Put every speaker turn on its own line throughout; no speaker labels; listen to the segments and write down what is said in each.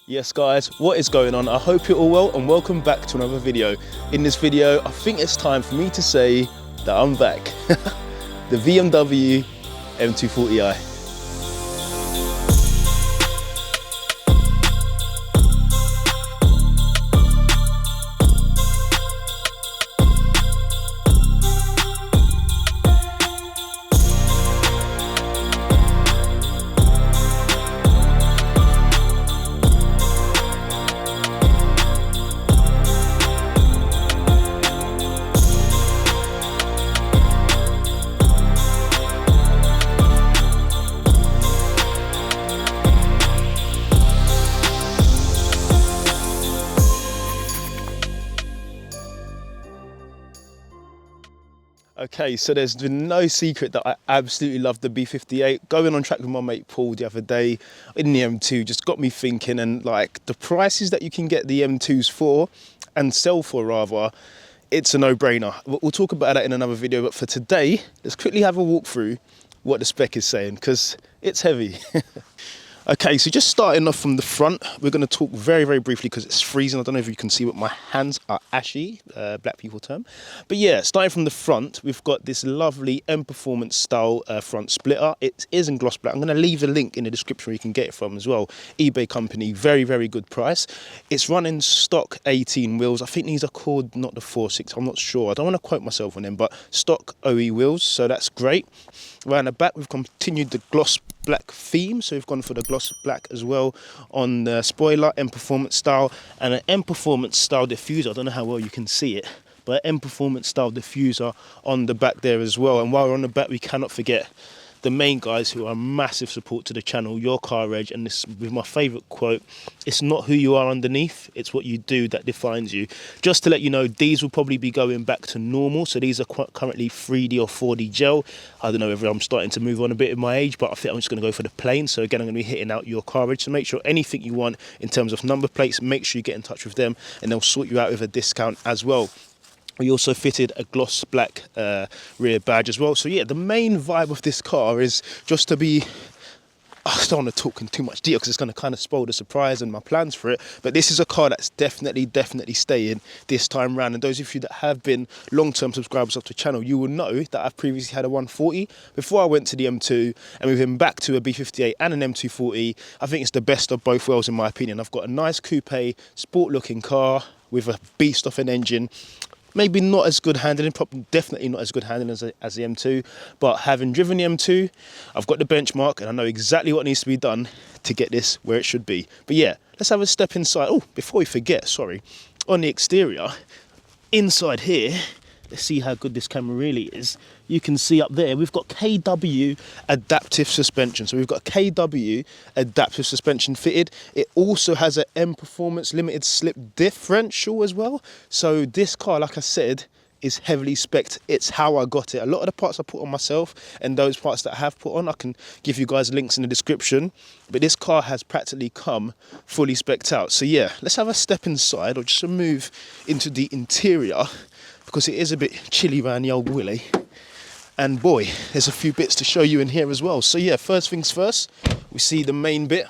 Yes guys, what is going on? I hope you're all well and welcome back to another video. In this video, I think it's time for me to say that I'm back. The BMW M240i. Okay, so there's been no secret that I absolutely love the B58. Going on track with my mate Paul the other day in the M2 just got me thinking, and like the prices that you can get the M2s for and sell for rather, it's a no-brainer. We'll talk about that in another video, but for today, let's quickly have a walk through what the spec is saying, because it's heavy. Okay, so just starting off from the front, we're going to talk very, very briefly because it's freezing. I don't know if you can see, but my hands are ashy, black people term. But yeah, starting from the front, we've got this lovely M Performance style front splitter. It is in gloss black. I'm going to leave a link in the description where you can get it from as well. eBay company, very, very good price. It's running stock 18 wheels. I think these are called not the 4.6. I'm not sure. I don't want to quote myself on them, but stock OE wheels. So that's great. Around the back, we've continued the gloss black theme, so we've gone for the gloss black as well on the spoiler, M Performance style, and an M Performance style diffuser. I don't know how well you can see it, but M Performance style diffuser on the back there as well. And while we're on the back, we cannot forget the main guys who are massive support to the channel, Your Car Reg, and this with my favourite quote: "It's not who you are underneath, it's what you do that defines you." Just to let you know, these will probably be going back to normal, so these are currently 3D or 4D gel. I don't know whether I'm starting to move on a bit in my age, but I think I'm just going to go for the plain. So again, I'm going to be hitting out Your Car Reg, so make sure anything you want in terms of number plates, make sure you get in touch with them and they'll sort you out with a discount as well. We also fitted a gloss black rear badge as well. So yeah, the main vibe of this car is just to be, I don't want to talk in too much detail because it's going to kind of spoil the surprise and my plans for it. But this is a car that's definitely staying this time round. And those of you that have been long-term subscribers of the channel, you will know that I've previously had a 140 before I went to the M2, and we've been back to a B58 and an M240. I think it's the best of both worlds in my opinion. I've got a nice coupe, sport-looking car with a beast of an engine. Maybe not as good handling, definitely not as good handling as the M2, but having driven the M2, I've got the benchmark and I know exactly what needs to be done to get this where it should be. But yeah, let's have a step inside. Oh, before we forget, sorry, on the exterior, inside here, let's see how good this camera really is. You can see up there, we've got KW adaptive suspension. So we've got KW adaptive suspension fitted. It also has an M Performance limited slip differential as well. So this car, like I said, is heavily spec'd. It's how I got it. A lot of the parts I put on myself and those parts that I have put on, I can give you guys links in the description. But this car has practically come fully spec'd out. So yeah, let's have a step inside or just a move into the interior, because it is a bit chilly around the old willy. And boy, there's a few bits to show you in here as well. So yeah, first things first, we see the main bit.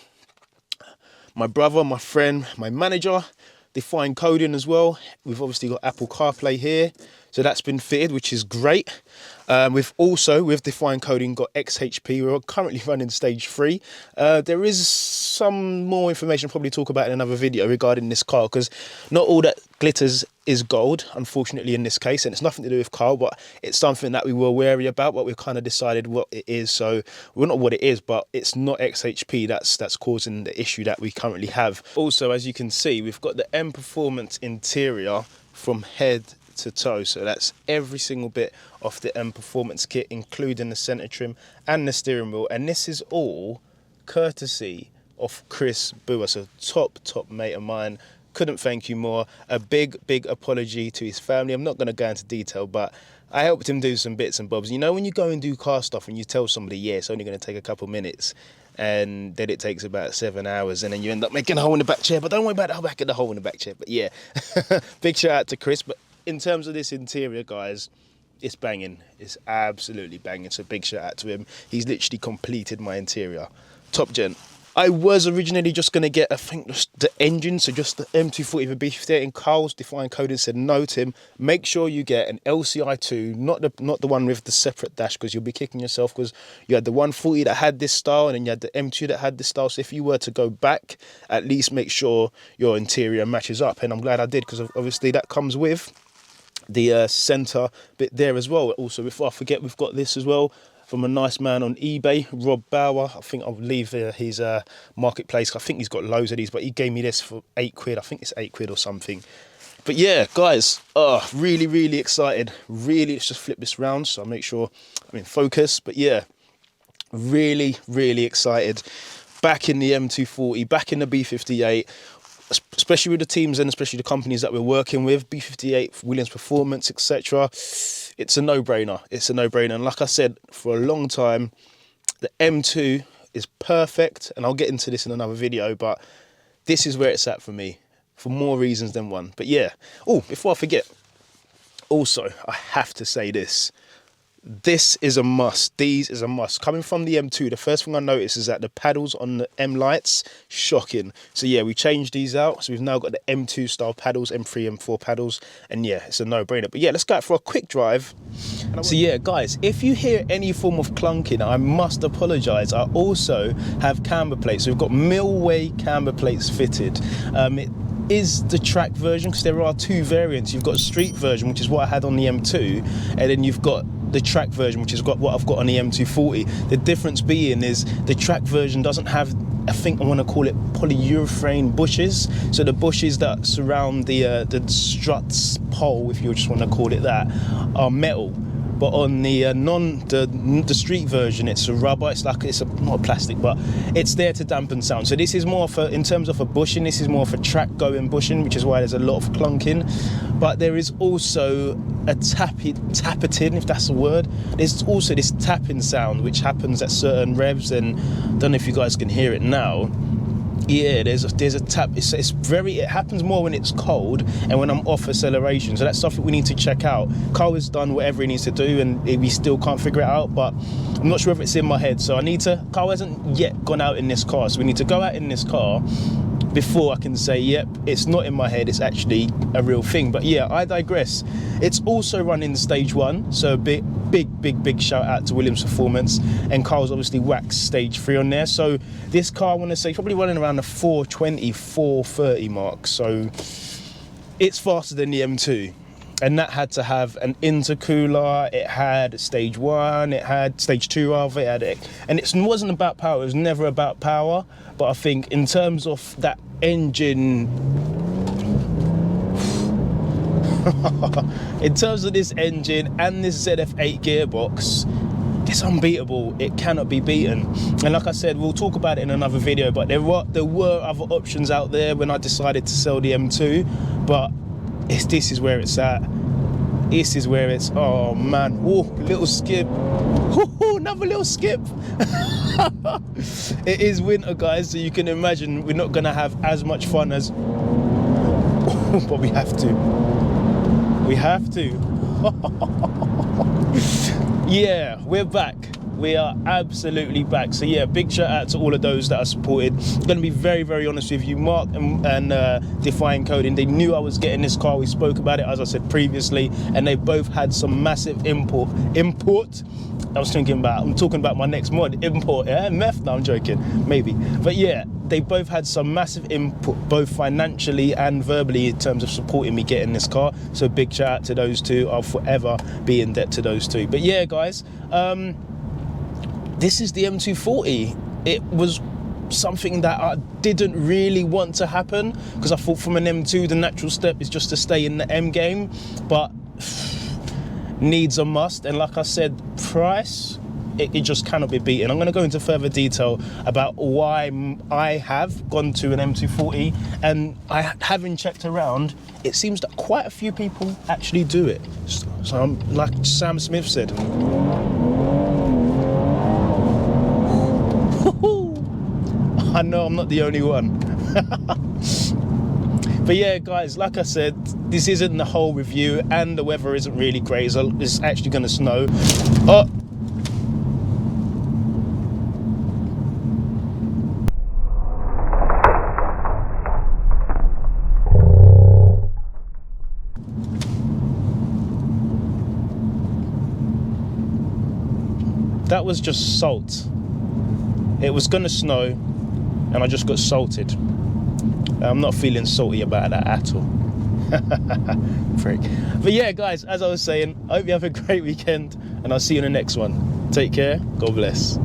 My brother, my friend, my manager, Define coding as well. We've obviously got Apple Carplay here, so that's been fitted, which is great. We've also, with Define coding, got XHP. We're currently running stage 3. There is some more information I'll probably talk about in another video regarding this car, because not all that glitters is gold, unfortunately, in this case, and it's nothing to do with Carl, but it's something that we were wary about, but we've kind of decided what it is. So, well, not what it is, but it's not XHP that's causing the issue that we currently have. Also, as you can see, we've got the M Performance interior from head to toe, so that's every single bit of the M Performance kit, including the center trim and the steering wheel, and this is all courtesy of Chris Bua, so top mate of mine. Couldn't thank you more. A big apology to his family. I'm not going to go into detail, but I helped him do some bits and bobs. You know, when you go and do car stuff and you tell somebody, yeah, it's only going to take a couple minutes, and then it takes about 7 hours, and then you end up making a hole in the back chair. But don't worry about the back of the hole in the back chair. But yeah, big shout out to Chris. But in terms of this interior, guys, it's banging. It's absolutely banging. So big shout out to him. He's literally completed my interior. Top gent. I was originally just going to get, I think, just the engine, so just the M240 with B58, and Carl's Define Coding said, no, Tim, make sure you get an LCI2, not the one with the separate dash, because you'll be kicking yourself, because you had the 140 that had this style, and then you had the M2 that had this style. So if you were to go back, at least make sure your interior matches up. And I'm glad I did, because obviously that comes with the centre bit there as well. Also, before I forget, we've got this as well, from a nice man on eBay, Rob Bauer. I think I'll leave his marketplace. I think he's got loads of these, but he gave me this for £8. I think it's £8 or something. But yeah, guys, really, really excited. Really, let's just flip this round so I make sure I'm in focus. But yeah, really, really excited. Back in the M240, back in the B58, especially with the teams and especially the companies that we're working with, B58, Williams Performance, etc. It's a no-brainer. It's a no-brainer. And like I said, for a long time, the M2 is perfect. And I'll get into this in another video, but this is where it's at for me, for more reasons than one. But yeah. Oh, before I forget, also, I have to say this. This is a must. These is a must. Coming from the M2, the first thing I noticed is that the paddles on the M lights, shocking. So yeah, we changed these out. So we've now got the M2 style paddles, M3, M4 paddles. And yeah, it's a no-brainer. But yeah, let's go out for a quick drive. So yeah, guys, if you hear any form of clunking, I must apologise. I also have camber plates. So we've got Millway camber plates fitted. It is the track version, because there are two variants. You've got a street version, which is what I had on the M2, and then you've got the track version, which is what I've got on the M240. The difference being is the track version doesn't have, I think I want to call it polyurethane bushes. So the bushes that surround the struts pole, if you just want to call it that, are metal. But on the the street version, it's a rubber. It's like, not a plastic, but it's there to dampen sound. So this is more for, in terms of a bushing, this is more for track going bushing, which is why there's a lot of clunking. But there is also a tapping, if that's a word. There's also this tapping sound which happens at certain revs, and I don't know if you guys can hear it now. Yeah, there's a tap. It happens more when it's cold and when I'm off acceleration. So that's something we need to check out. Carl has done whatever he needs to do, and we still can't figure it out. But I'm not sure if it's in my head. So Carl hasn't yet gone out in this car. So we need to go out in this car before I can say, yep, it's not in my head, it's actually a real thing. But yeah, I digress. It's also running stage 1, so a big shout out to Williams Performance, and Carl's obviously waxed stage 3 on there. So this car, I want to say, probably running around the 420, 430 mark. So it's faster than the M2. And that had to have an intercooler, it had stage 1, it had stage 2 rather, it had it. And it wasn't about power, it was never about power. But I think in terms of that engine, in terms of this engine and this ZF8 gearbox, it's unbeatable. It cannot be beaten. And like I said, we'll talk about it in another video, but there were other options out there when I decided to sell the M2, but this is where it's at. This is where it's, oh man, oh, little skip. Ooh, another little skip. It is winter, guys, so you can imagine we're not gonna have as much fun as, but we have to. We have to. Yeah, we're back. We are absolutely back. So yeah, big shout out to all of those that are supported. I'm going to be very, very honest with you. Mark and Define Coding, they knew I was getting this car. We spoke about it, as I said previously, and they both had some massive import. I'm talking about my next mod, import, yeah? Meth? No, I'm joking, maybe. But yeah, they both had some massive input, both financially and verbally, in terms of supporting me getting this car. So big shout out to those two. I'll forever be in debt to those two. But yeah, guys, this is the M240. It was something that I didn't really want to happen, because I thought from an M2 the natural step is just to stay in the M game, but needs a must. And like I said, price, it just cannot be beaten. I'm going to go into further detail about why I have gone to an M240, and having checked around, it seems that quite a few people actually do it. So I'm, like Sam Smith said, I know I'm not the only one. But yeah, guys, like I said, this isn't the whole review, and the weather isn't really great. It's actually going to snow. Oh. that was just salt. It was gonna snow and I just got salted. I'm not feeling salty about that at all. Freak. But yeah, guys, as I was saying, I hope you have a great weekend and I'll see you in the next one. Take care. God bless.